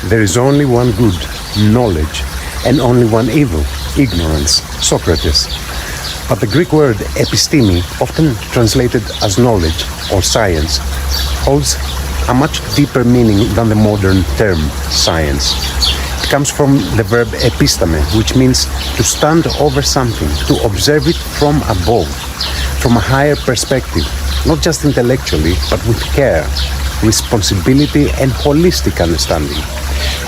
There is only one good, knowledge, and only one evil, ignorance, Socrates. But the Greek word episteme, often translated as knowledge or science, holds a much deeper meaning than the modern term science. It comes from the verb episteme, which means to stand over something, to observe it from above, from a higher perspective, not just intellectually, but with care, responsibility, and holistic understanding.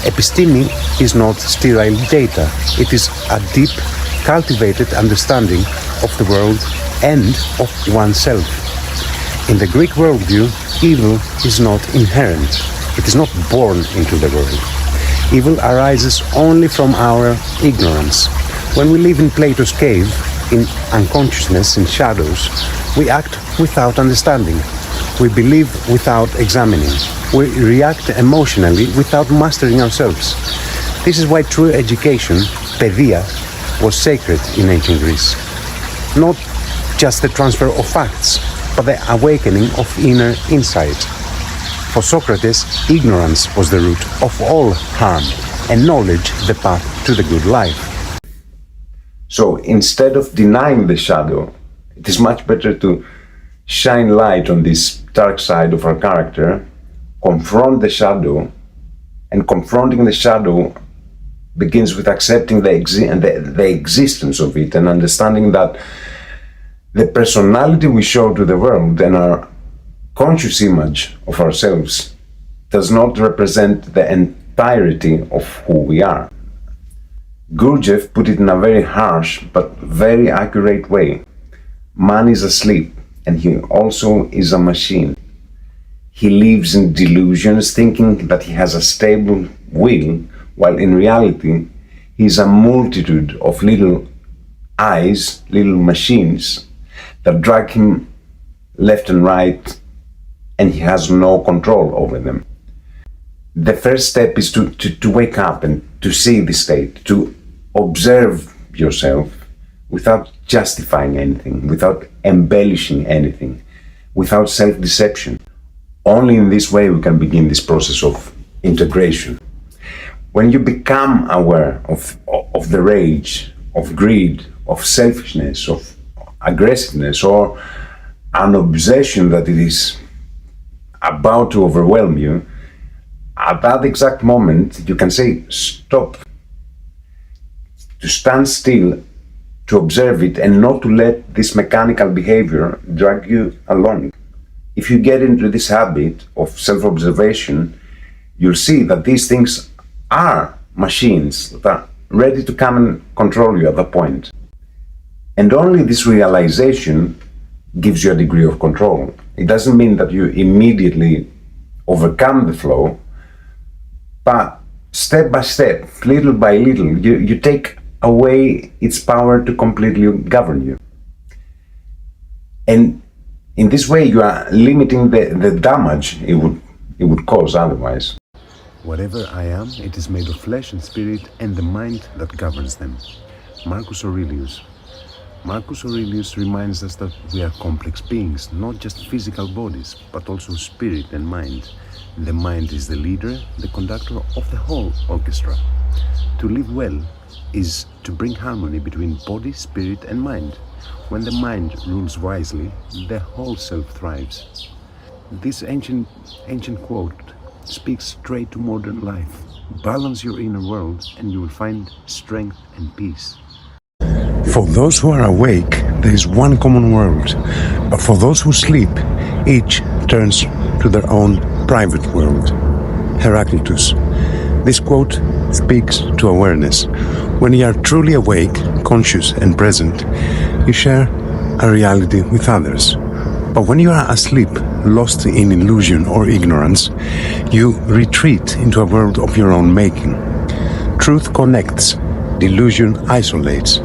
Episteme is not sterile data. It is a deep, cultivated understanding of the world and of oneself. In the Greek worldview, evil is not inherent. It is not born into the world. Evil arises only from our ignorance. When we live in Plato's cave, in unconsciousness, in shadows, we act without understanding. We believe without examining. We react emotionally without mastering ourselves. This is why true education, pedia, was sacred in ancient Greece. Not just the transfer of facts, but the awakening of inner insight. For Socrates, ignorance was the root of all harm, and knowledge the path to the good life. So instead of denying the shadow, it is much better to shine light on this dark side of our character, confront the shadow, and confronting the shadow begins with accepting the existence of it and understanding that the personality we show to the world and our conscious image of ourselves does not represent the entirety of who we are. Gurdjieff put it in a very harsh but very accurate way. Man is asleep, and he also is a machine. He lives in delusions, thinking that he has a stable will, while in reality, he is a multitude of little eyes, little machines, that drag him left and right, and he has no control over them. The first step is to wake up and to see the state, to observe yourself without justifying anything, without embellishing anything, without self-deception. Only in this way we can begin this process of integration. When you become aware of the rage, of greed, of selfishness, of aggressiveness, or an obsession that it is about to overwhelm you, at that exact moment you can say stop, to stand still, to observe it, and not to let this mechanical behavior drag you along. If you get into this habit of self-observation, you'll see that these things are machines that are ready to come and control you at that point. And only this realization gives you a degree of control. It doesn't mean that you immediately overcome the flow, but step by step, little by little, you take away its power to completely govern you. And in this way, you are limiting the damage it would cause otherwise. Whatever I am, it is made of flesh and spirit and the mind that governs them. Marcus Aurelius. Marcus Aurelius reminds us that we are complex beings, not just physical bodies, but also spirit and mind. The mind is the leader, the conductor of the whole orchestra. To live well is to bring harmony between body, spirit, and mind. When the mind rules wisely, the whole self thrives. This ancient quote speaks straight to modern life. Balance your inner world and you will find strength and peace. For those who are awake, there is one common world, but for those who sleep, each turns to their own private world. Heraclitus. This quote speaks to awareness. When you are truly awake, conscious and present, you share a reality with others. But when you are asleep, lost in illusion or ignorance, you retreat into a world of your own making. Truth connects, delusion isolates.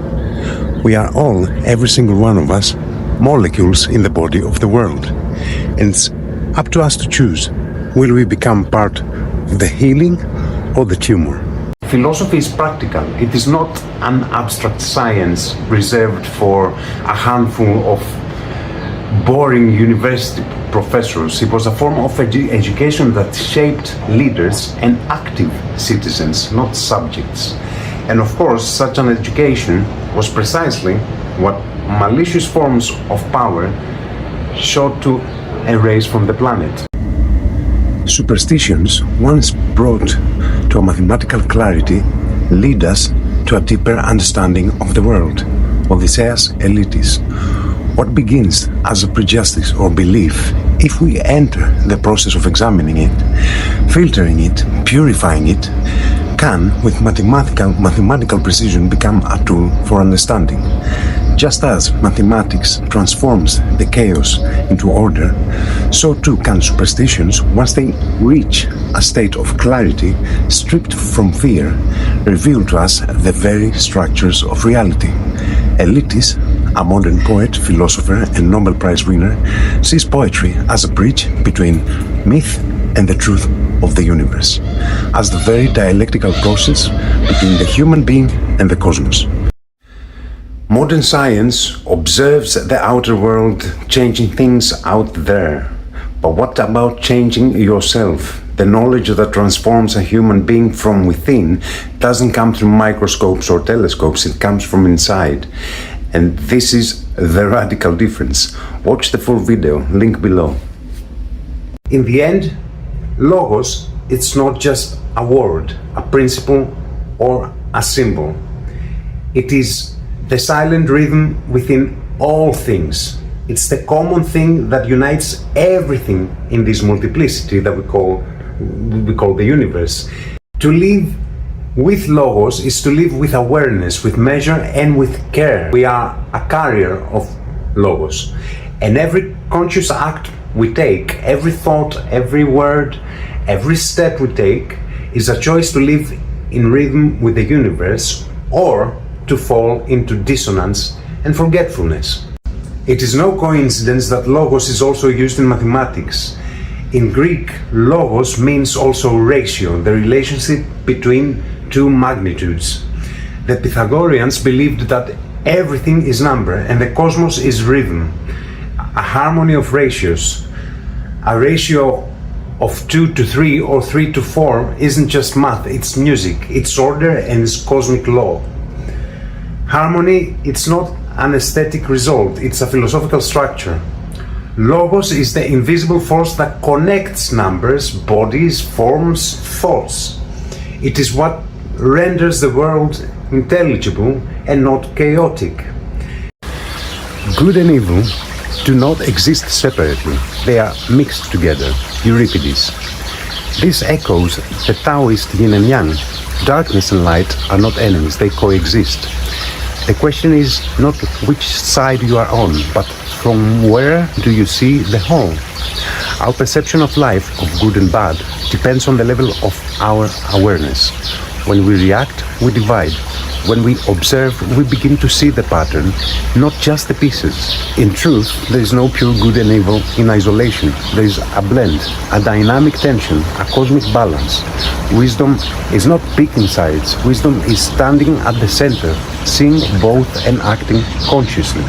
We are all, every single one of us, molecules in the body of the world. And it's up to us to choose. Will we become part of the healing or the tumor? Philosophy is practical. It is not an abstract science reserved for a handful of boring university professors. It was a form of education that shaped leaders and active citizens, not subjects. And of course, such an education was precisely what malicious forms of power sought to erase from the planet. Superstitions, once brought to a mathematical clarity, lead us to a deeper understanding of the world. Odysseas, Elytes. What begins as a prejudice or belief, if we enter the process of examining it, filtering it, purifying it, can, with mathematical precision, become a tool for understanding. Just as mathematics transforms the chaos into order, so too can superstitions, once they reach a state of clarity, stripped from fear, reveal to us the very structures of reality. Elytes, a modern poet, philosopher, and Nobel Prize winner, sees poetry as a bridge between myth and the truth of the universe, as the very dialectical process between the human being and the cosmos. Modern science observes the outer world, changing things out there. But what about changing yourself? The knowledge that transforms a human being from within doesn't come through microscopes or telescopes, it comes from inside. And this is the radical difference. Watch the full video, link below. In the end, Logos, it's not just a word, a principle, or a symbol. It is the silent rhythm within all things. It's the common thing that unites everything in this multiplicity that we call the universe. To live with Logos is to live with awareness, with measure, and with care. We are a carrier of Logos. And every conscious act we take, every thought, every word, every step we take is a choice to live in rhythm with the universe or to fall into dissonance and forgetfulness. It is no coincidence that Logos is also used in mathematics. In Greek, Logos means also ratio, the relationship between two magnitudes. The Pythagoreans believed that everything is number and the cosmos is rhythm, a harmony of ratios. A ratio of 2 to 3 or 3 to 4 isn't just math, it's music, it's order and it's cosmic law. Harmony, it's not an aesthetic result, it's a philosophical structure. Logos is the invisible force that connects numbers, bodies, forms, thoughts. It is what renders the world intelligible and not chaotic. Good and evil do not exist separately, they are mixed together. Euripides. This echoes the Taoist yin and yang. Darkness and light are not enemies, they coexist. The question is not which side you are on, but from where do you see the whole? Our perception of life, of good and bad, depends on the level of our awareness. When we react, we divide. When we observe, we begin to see the pattern, not just the pieces. In truth, there is no pure good and evil in isolation. There is a blend, a dynamic tension, a cosmic balance. Wisdom is not picking sides. Wisdom is standing at the center, seeing both and acting consciously.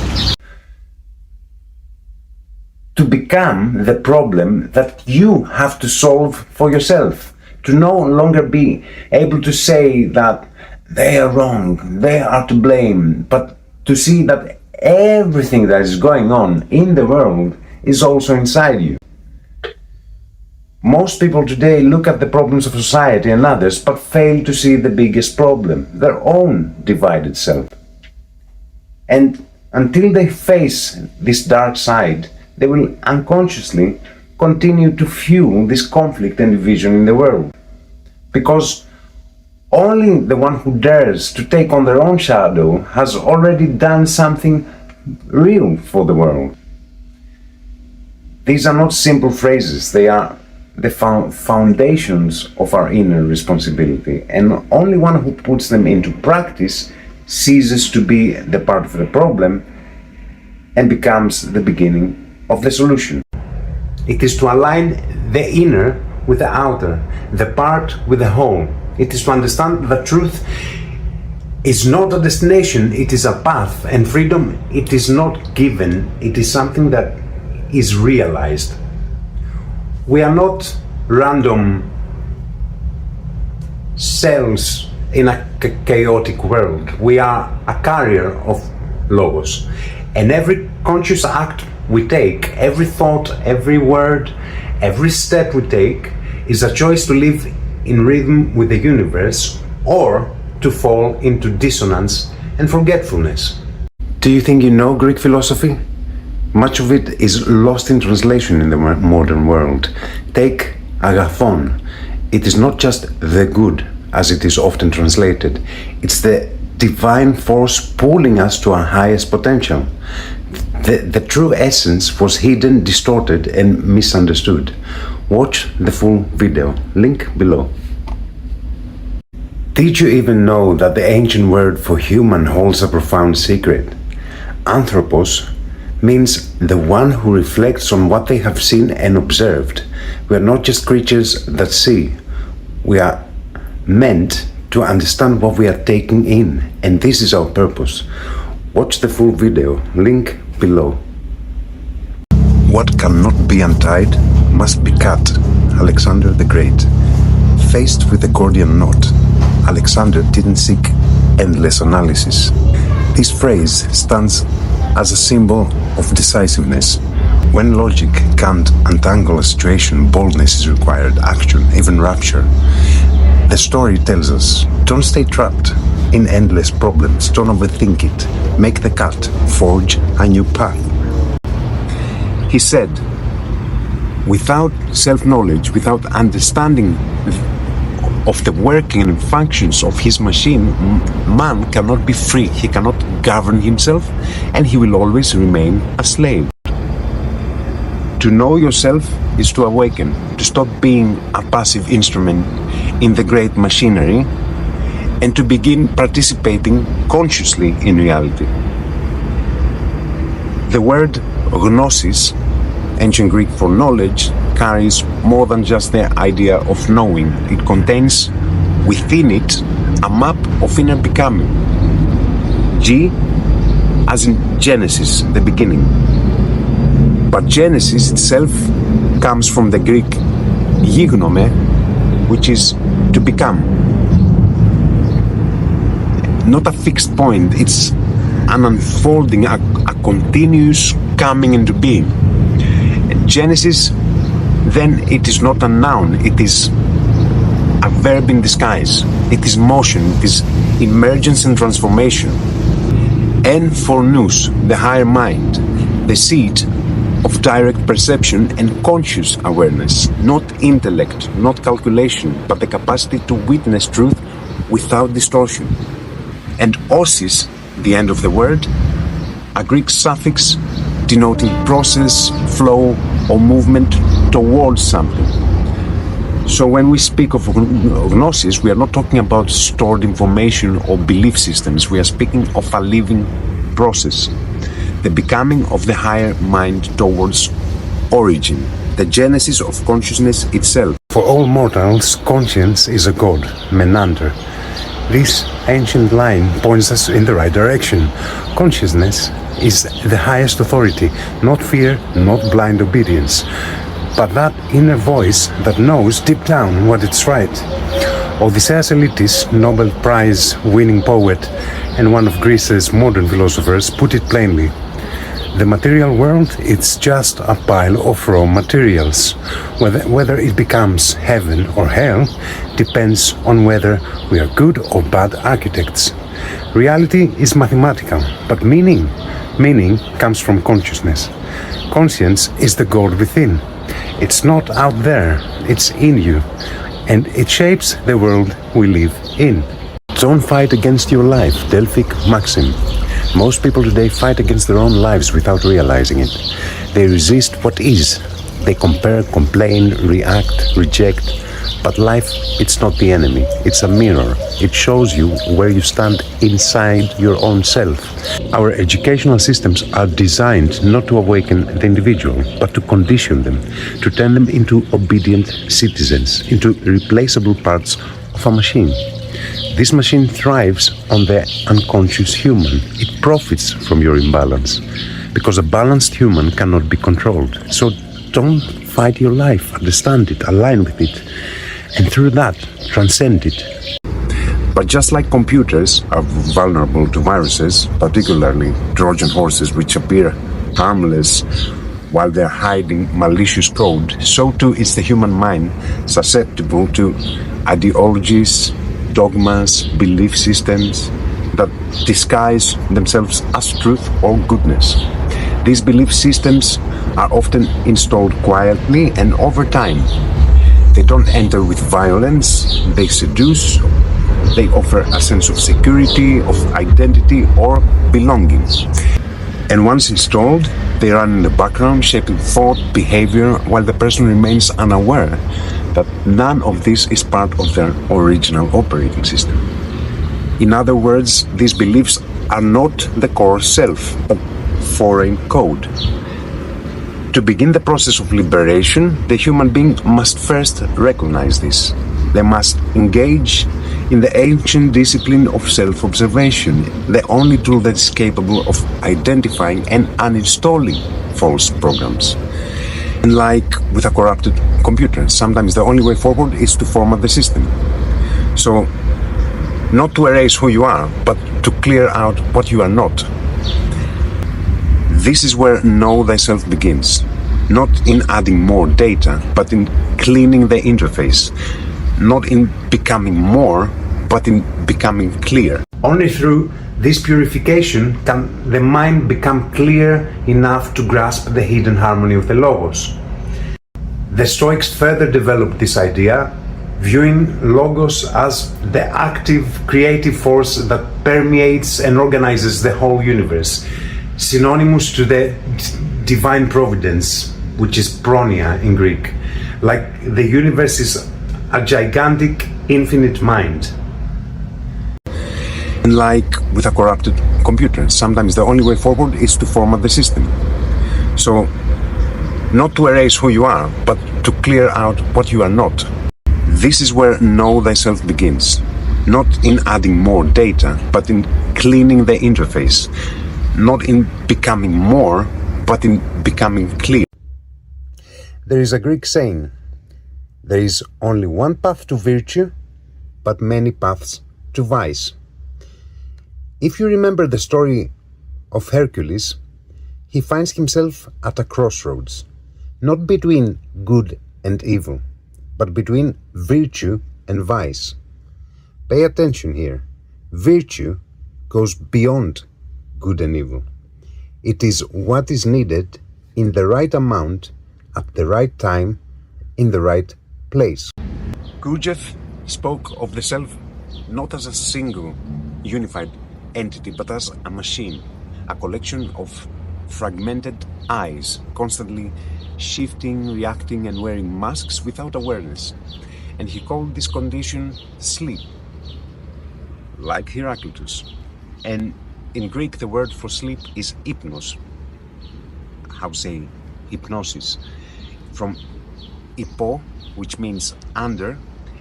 To become the problem that you have to solve for yourself. To no longer be able to say that they are wrong, they are to blame, but to see that everything that is going on in the world is also inside you. Most people today look at the problems of society and others, but fail to see the biggest problem, their own divided self. And until they face this dark side, they will unconsciously continue to fuel this conflict and division in the world. Because only the one who dares to take on their own shadow has already done something real for the world. These are not simple phrases, they are the foundations of our inner responsibility, and only one who puts them into practice ceases to be the part of the problem and becomes the beginning of the solution. It is to align the inner with the outer, the part with the whole. It is to understand that truth is not a destination, it is a path, and freedom, it is not given, it is something that is realized. We are not random cells in a chaotic world. We are a carrier of logos. And every conscious act we take, every thought, every word, every step we take is a choice to live in rhythm with the universe or to fall into dissonance and forgetfulness. Do you think you know Greek philosophy? Much of it is lost in translation in the modern world. Take Agathon. It is not just the good, as it is often translated. It's the divine force pulling us to our highest potential. The true essence was hidden, distorted, and misunderstood. Watch the full video, link below. Did you even know that the ancient word for human holds a profound secret? Anthropos means the one who reflects on what they have seen and observed. We are not just creatures that see. We are meant to understand what we are taking in, and this is our purpose. Watch the full video, link below. What cannot be untied must be cut. Alexander the Great. Faced with the Gordian knot, Alexander didn't seek endless analysis. This phrase stands as a symbol of decisiveness. When logic can't untangle a situation, boldness is required, action, even rupture. The story tells us, don't stay trapped in endless problems, don't overthink it, make the cut, forge a new path. He said, without self-knowledge, without understanding of the working and functions of his machine, man cannot be free, he cannot govern himself, and he will always remain a slave. To know yourself is to awaken, to stop being a passive instrument in the great machinery, and to begin participating consciously in reality. The word gnosis, ancient Greek for knowledge, carries more than just the idea of knowing. It contains within it a map of inner becoming. G as in Genesis, the beginning. But Genesis itself comes from the Greek gignome, which is to become. Not a fixed point, it's an unfolding, a continuous coming into being. Genesis, then, it is not a noun, it is a verb in disguise. It is motion, it is emergence and transformation. And for nous, the higher mind, the seat of direct perception and conscious awareness, not intellect, not calculation, but the capacity to witness truth without distortion. And osis, the end of the word, a Greek suffix denoting process, flow, or movement towards something. So when we speak of gnosis, we are not talking about stored information or belief systems. We are speaking of a living process, the becoming of the higher mind towards origin, the genesis of consciousness itself. For all mortals, conscience is a god, Menander. This ancient line points us in the right direction. Consciousness is the highest authority, not fear, not blind obedience, but that inner voice that knows deep down what it's right. Odysseas, Elytes, Nobel Prize winning poet and one of Greece's modern philosophers, put it plainly. The material world, it's just a pile of raw materials. Whether it becomes heaven or hell depends on whether we are good or bad architects. Reality is mathematical, but meaning comes from consciousness. Conscience is the God within. It's not out there, it's in you, and it shapes the world we live in. Don't fight against your life, Delhic Maxim. Most people today fight against their own lives without realizing it. They resist what is. They compare, complain, react, reject. But life, it's not the enemy. It's a mirror. It shows you where you stand inside your own self. Our educational systems are designed not to awaken the individual, but to condition them, to turn them into obedient citizens, into replaceable parts of a machine. This machine thrives on the unconscious human. It profits from your imbalance. because a balanced human cannot be controlled. So don't fight your life, understand it, align with it, and through that, transcend it. But just like computers are vulnerable to viruses, particularly Trojan horses which appear harmless while they're hiding malicious code, so too is the human mind susceptible to ideologies, dogmas, belief systems that disguise themselves as truth or goodness. These belief systems are often installed quietly and over time. They don't enter with violence, they seduce, they offer a sense of security, of identity or belonging. And once installed, they run in the background, shaping thought, behavior, while the person remains unaware that none of this is part of their original operating system. In other words, these beliefs are not the core self, but foreign code. To begin the process of liberation, the human being must first recognize this. They must engage in the ancient discipline of self-observation, the only tool that is capable of identifying and uninstalling false programs. And like with a corrupted computer, sometimes the only way forward is to format the system. So, not to erase who you are, but to clear out what you are not. This is where know thyself begins, not in adding more data, but in cleaning the interface, not in becoming more, but in becoming clear. Only through this purification can the mind become clear enough to grasp the hidden harmony of the Logos. The Stoics further developed this idea, viewing Logos as the active, creative force that permeates and organizes the whole universe, synonymous to the divine providence, which is pronia in Greek. Like the universe is a gigantic, infinite mind. And like with a corrupted computer, sometimes the only way forward is to format the system. So, not to erase who you are, but to clear out what you are not. This is where know thyself begins, not in adding more data, but in cleaning the interface, not in becoming more, but in becoming clear. There is a Greek saying, there is only one path to virtue, but many paths to vice. If you remember the story of Hercules, he finds himself at a crossroads, not between good and evil, but between virtue and vice. Pay attention here. Virtue goes beyond good and evil. It is what is needed in the right amount, at the right time, in the right place. Gurdjieff spoke of the self not as a single, unified entity, but as a machine, a collection of fragmented eyes, constantly shifting, reacting, and wearing masks without awareness. And he called this condition sleep, like Heraclitus. And in Greek, the word for sleep is hypnos, hypnosis, from hypo, which means under,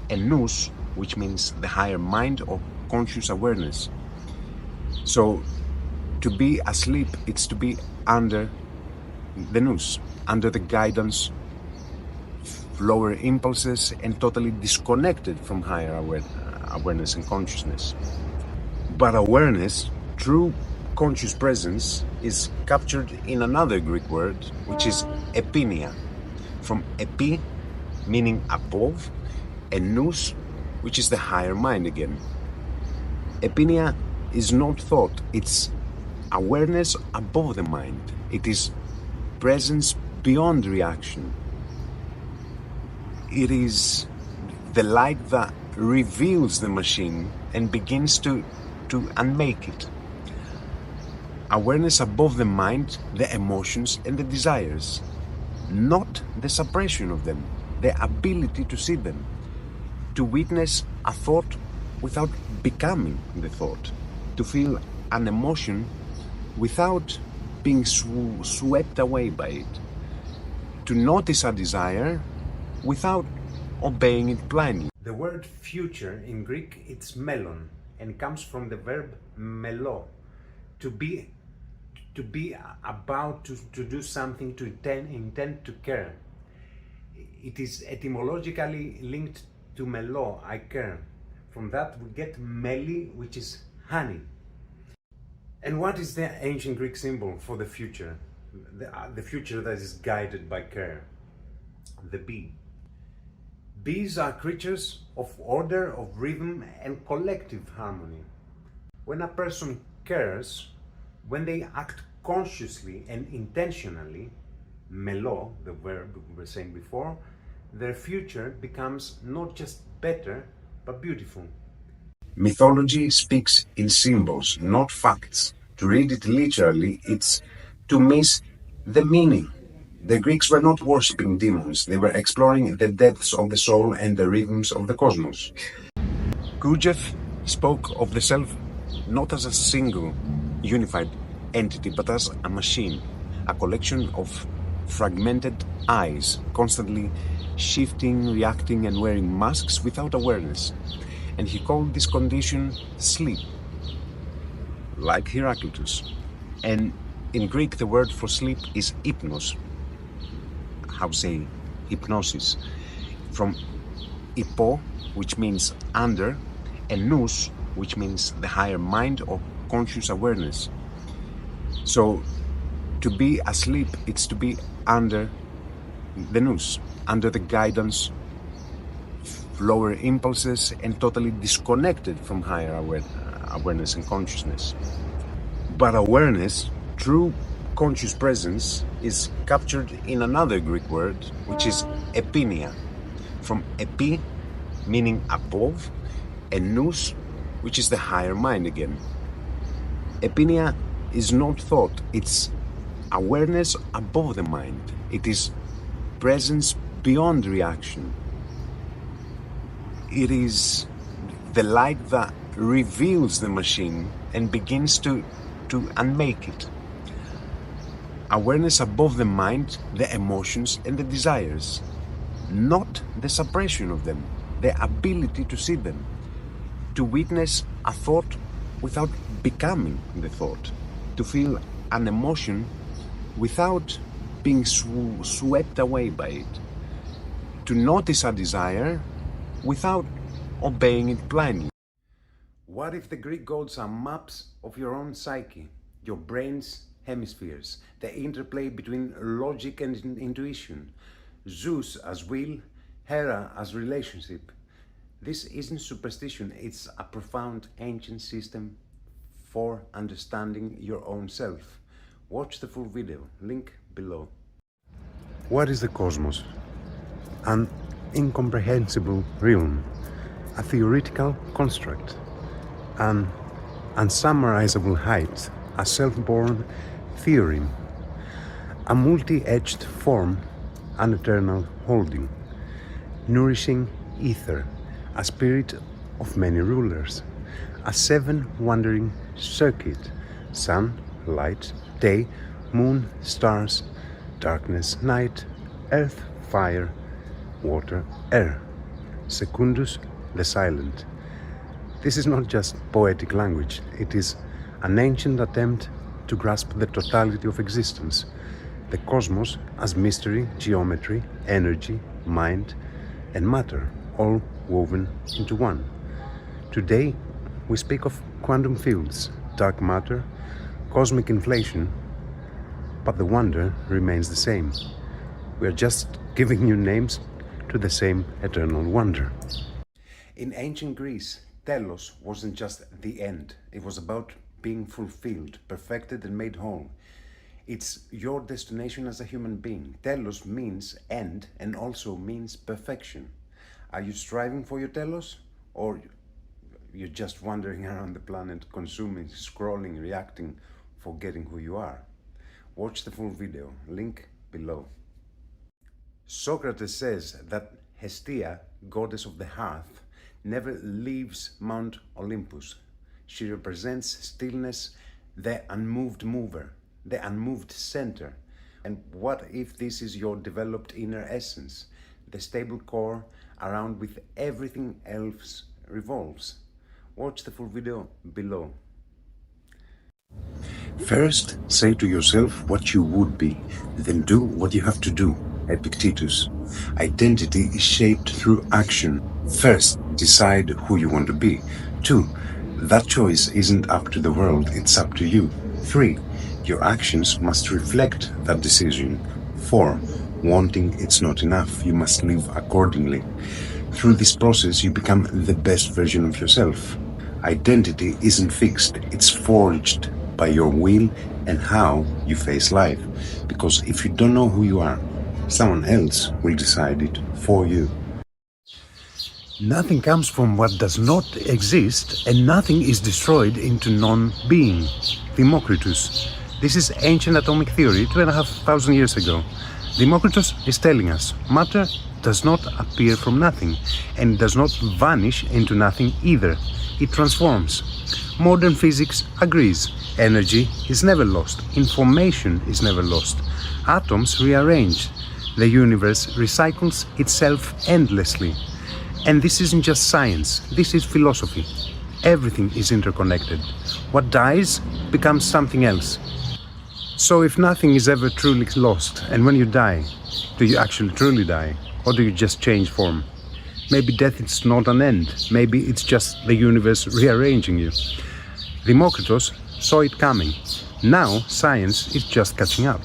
and nous, which means the higher mind or conscious awareness. So, to be asleep, it's to be under the nous, under the guidance of lower impulses, and totally disconnected from higher awareness and consciousness. But awareness, true conscious presence, is captured in another Greek word, which is epinea, from epi, meaning above, and nous, which is the higher mind again. Epinea is not thought, it's awareness above the mind. It is presence beyond reaction. It is the light that reveals the machine and begins to unmake it. Awareness above the mind, the emotions and the desires, not the suppression of them, the ability to see them, to witness a thought without becoming the thought, to feel an emotion without being swept away by it, to notice a desire without obeying it blindly. The word future in Greek, it's melon, and comes from the verb melo, to be, to be about to do something, to intend to care. It is etymologically linked to melo, I care. From that we get meli, which is honey. And what is the ancient Greek symbol for the future? The future that is guided by care? The bee. Bees are creatures of order, of rhythm and collective harmony. When a person cares, when they act consciously and intentionally, melo, the verb we were saying before, their future becomes not just better, but beautiful. Mythology speaks in symbols, not facts. To read it literally, it's to miss the meaning. The Greeks were not worshipping demons, they were exploring the depths of the soul and the rhythms of the cosmos. Gurdjieff spoke of the self not as a single, unified entity, but as a machine, a collection of fragmented eyes, constantly shifting, reacting, and wearing masks without awareness. And he called this condition sleep, like Heraclitus. And in Greek, the word for sleep is hypnos, hypnosis, from hypo, which means under, and nous, which means the higher mind or conscious awareness. So to be asleep, it's to be under the nous, under the guidance, lower impulses, and totally disconnected from higher awareness and consciousness. But awareness, true conscious presence, is captured in another Greek word, which is epinia, from epi, meaning above, and nous, which is the higher mind again. Epinia is not thought, it's awareness above the mind. It is presence beyond reaction. It is the light that reveals the machine and begins to unmake it. Awareness above the mind, the emotions and the desires, not the suppression of them, the ability to see them, to witness a thought without becoming the thought, to feel an emotion without being swept away by it, to notice a desire without obeying it blindly. What if the Greek gods are maps of your own psyche, your brain's hemispheres, the interplay between logic and intuition, Zeus as will, Hera as relationship? This isn't superstition, it's a profound ancient system for understanding your own self. Watch the full video, link below. What is the cosmos? An incomprehensible realm, a theoretical construct, an unsummarizable height, a self-born theorem, a multi-edged form, an eternal holding, nourishing ether, a spirit of many rulers, a seven-wandering circuit, sun, light, day, moon, stars, darkness, night, earth, fire, water, air, Secundus, the silent. This is not just poetic language, it is an ancient attempt to grasp the totality of existence, the cosmos as mystery, geometry, energy, mind, and matter, all woven into one. Today, we speak of quantum fields, dark matter, cosmic inflation, but the wonder remains the same. We are just giving new names to the same eternal wonder. In ancient Greece, Telos wasn't just the end. It was about being fulfilled, perfected and made whole. It's your destination as a human being. Telos means end and also means perfection. Are you striving for your telos, or you're just wandering around the planet, consuming, scrolling, reacting, forgetting who you are? Watch the full video, link below. Socrates says that Hestia, goddess of the hearth, never leaves Mount Olympus. She represents stillness, the unmoved mover, the unmoved center. And what if this is your developed inner essence, the stable core around which everything else revolves? Watch the full video below. First, say to yourself what you would be, then do what you have to do. Epictetus. Identity is shaped through action. First, decide who you want to be. 2. That choice isn't up to the world, it's up to you. 3. Your actions must reflect that decision. 4. Wanting it's not enough, you must live accordingly. Through this process, you become the best version of yourself. Identity isn't fixed, it's forged by your will and how you face life. Because if you don't know who you are, someone else will decide it for you. Nothing comes from what does not exist, and nothing is destroyed into non-being. Democritus. This is ancient atomic theory 2,500 years ago. Democritus is telling us matter does not appear from nothing, and does not vanish into nothing either. It transforms. Modern physics agrees. Energy is never lost. Information is never lost. Atoms rearrange. The universe recycles itself endlessly. And this isn't just science, this is philosophy. Everything is interconnected. What dies becomes something else. So if nothing is ever truly lost, and when you die, do you actually truly die? Or do you just change form? Maybe death is not an end. Maybe it's just the universe rearranging you. Democritus saw it coming. Now science is just catching up.